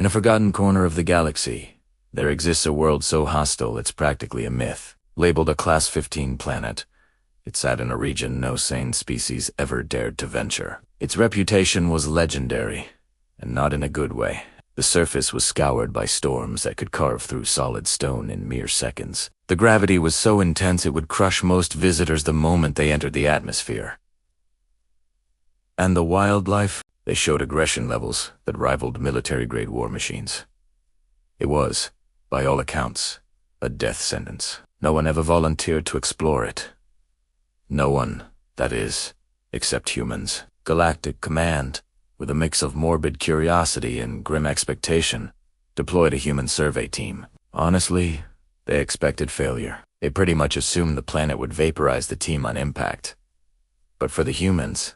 In a forgotten corner of the galaxy, there exists a world so hostile it's practically a myth. Labeled a Class 15 planet, it sat in a region no sane species ever dared to venture. Its reputation was legendary, and not in a good way. The surface was scoured by storms that could carve through solid stone in mere seconds. The gravity was so intense it would crush most visitors the moment they entered the atmosphere. And the wildlife? They showed aggression levels that rivaled military-grade war machines. It was, by all accounts, a death sentence. No one ever volunteered to explore it. No one, that is, except humans. Galactic Command, with a mix of morbid curiosity and grim expectation, deployed a human survey team. Honestly, they expected failure. They pretty much assumed the planet would vaporize the team on impact. But for the humans,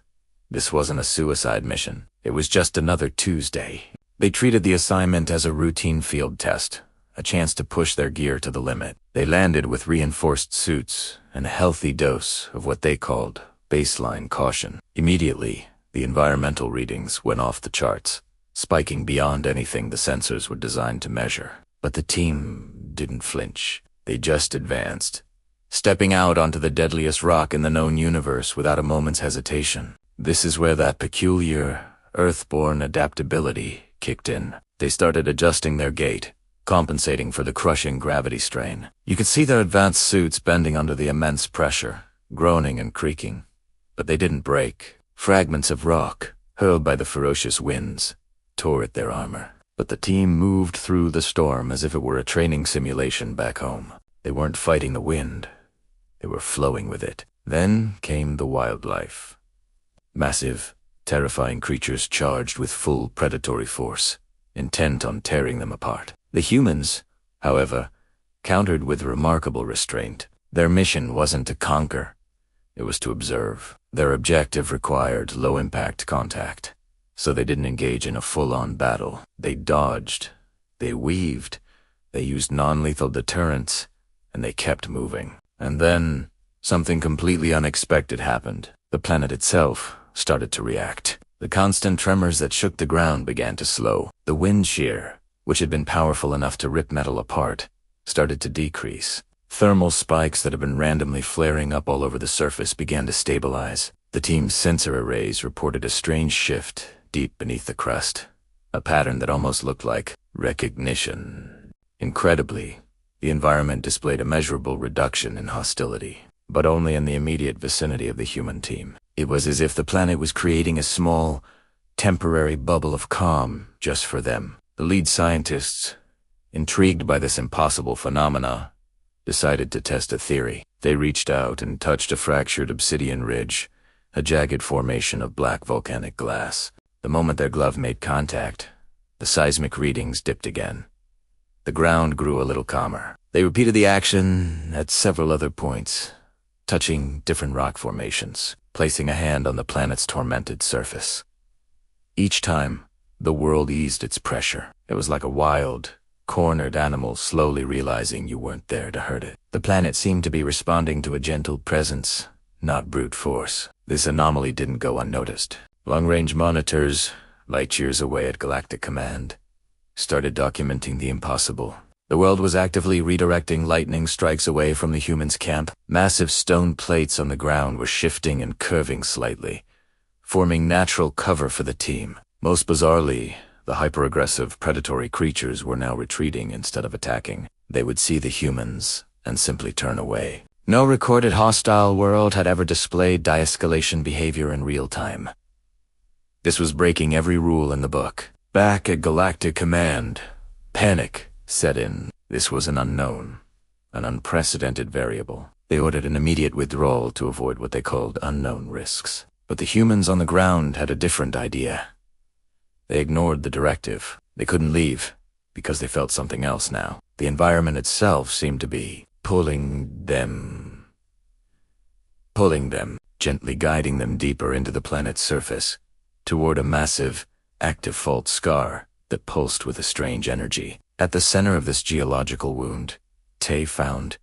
this wasn't a suicide mission. It was just another Tuesday. They treated the assignment as a routine field test, a chance to push their gear to the limit. They landed with reinforced suits and a healthy dose of what they called baseline caution. Immediately, the environmental readings went off the charts, spiking beyond anything the sensors were designed to measure. But the team didn't flinch. They just advanced, stepping out onto the deadliest rock in the known universe without a moment's hesitation. This is where that peculiar, Earth-born adaptability kicked in. They started adjusting their gait, compensating for the crushing gravity strain. You could see their advanced suits bending under the immense pressure, groaning and creaking. But they didn't break. Fragments of rock, hurled by the ferocious winds, tore at their armor. But the team moved through the storm as if it were a training simulation back home. They weren't fighting the wind. They were flowing with it. Then came the wildlife. Massive, terrifying creatures charged with full predatory force, intent on tearing them apart. The humans, however, countered with remarkable restraint. Their mission wasn't to conquer. It was to observe. Their objective required low-impact contact, so they didn't engage in a full-on battle. They dodged, they weaved, they used non-lethal deterrents, and they kept moving. And then, something completely unexpected happened. The planet itself started to react. The constant tremors that shook the ground began to slow. The wind shear, which had been powerful enough to rip metal apart, started to decrease. Thermal spikes that had been randomly flaring up all over the surface began to stabilize. The team's sensor arrays reported a strange shift deep beneath the crust, a pattern that almost looked like recognition. Incredibly, the environment displayed a measurable reduction in hostility, but only in the immediate vicinity of the human team. It was as if the planet was creating a small, temporary bubble of calm just for them. The lead scientists, intrigued by this impossible phenomena, decided to test a theory. They reached out and touched a fractured obsidian ridge, a jagged formation of black volcanic glass. The moment their glove made contact, the seismic readings dipped again. The ground grew a little calmer. They repeated the action at several other points, touching different rock formations, placing a hand on the planet's tormented surface. Each time, the world eased its pressure. It was like a wild, cornered animal slowly realizing you weren't there to hurt it. The planet seemed to be responding to a gentle presence, not brute force. This anomaly didn't go unnoticed. Long-range monitors, light years away at Galactic Command, started documenting the impossible. The world was actively redirecting lightning strikes away from the humans' camp. Massive stone plates on the ground were shifting and curving slightly, forming natural cover for the team. Most bizarrely, the hyper-aggressive predatory creatures were now retreating instead of attacking. They would see the humans and simply turn away. No recorded hostile world had ever displayed de-escalation behavior in real time. This was breaking every rule in the book. Back at Galactic Command, panic set in. This was an unknown, an unprecedented variable. They ordered an immediate withdrawal to avoid what they called unknown risks. But the humans on the ground had a different idea. They ignored the directive. They couldn't leave, because they felt something else now. The environment itself seemed to be pulling them, gently guiding them deeper into the planet's surface, toward a massive, active fault scar that pulsed with a strange energy. At the center of this geological wound, Tay found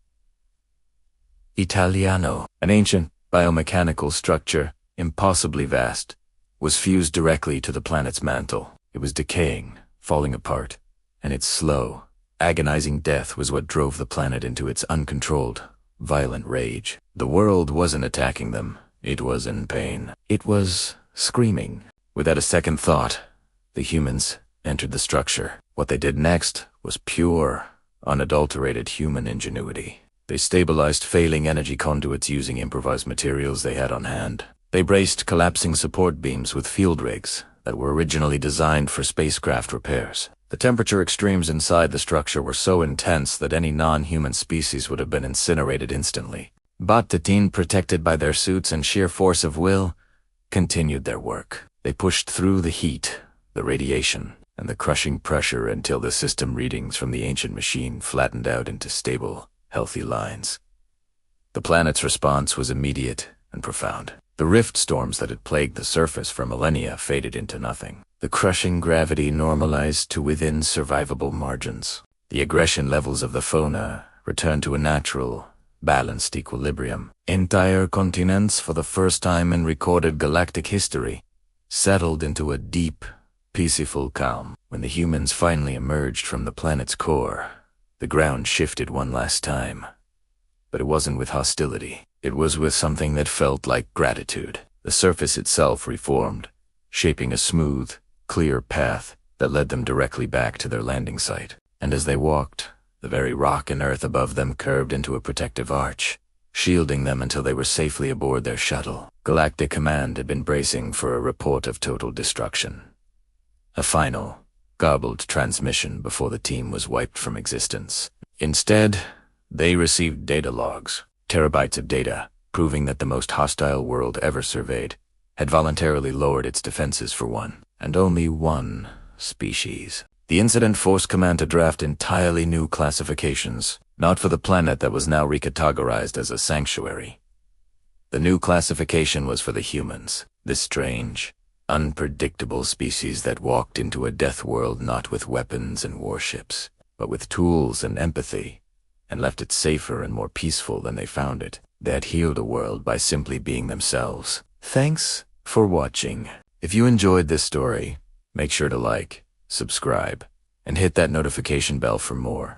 Italiano, an ancient biomechanical structure, impossibly vast, was fused directly to the planet's mantle. It was decaying, falling apart, and its slow, agonizing death was what drove the planet into its uncontrolled, violent rage. The world wasn't attacking them. It was in pain. It was screaming. Without a second thought, the humans entered the structure. What they did next was pure, unadulterated human ingenuity. They stabilized failing energy conduits using improvised materials they had on hand. They braced collapsing support beams with field rigs that were originally designed for spacecraft repairs. The temperature extremes inside the structure were so intense that any non-human species would have been incinerated instantly. But the team, protected by their suits and sheer force of will, continued their work. They pushed through the heat, the radiation, and the crushing pressure until the system readings from the ancient machine flattened out into stable, healthy lines. The planet's response was immediate and profound. The rift storms that had plagued the surface for millennia faded into nothing. The crushing gravity normalized to within survivable margins. The aggression levels of the fauna returned to a natural, balanced equilibrium. Entire continents, for the first time in recorded galactic history, settled into a deep, peaceful calm. When the humans finally emerged from the planet's core, the ground shifted one last time. But it wasn't with hostility. It was with something that felt like gratitude. The surface itself reformed, shaping a smooth, clear path that led them directly back to their landing site. And as they walked, the very rock and earth above them curved into a protective arch, shielding them until they were safely aboard their shuttle. Galactic Command had been bracing for a report of total destruction. A final, garbled transmission before the team was wiped from existence. Instead, they received data logs, terabytes of data, proving that the most hostile world ever surveyed had voluntarily lowered its defenses for one, and only one, species. The incident forced Command to draft entirely new classifications, not for the planet that was now recategorized as a sanctuary. The new classification was for the humans, this strange, unpredictable species that walked into a death world not with weapons and warships, but with tools and empathy, and left it safer and more peaceful than they found it. They had healed a world by simply being themselves. Thanks for watching. If you enjoyed this story, make sure to like, subscribe, and hit that notification bell for more.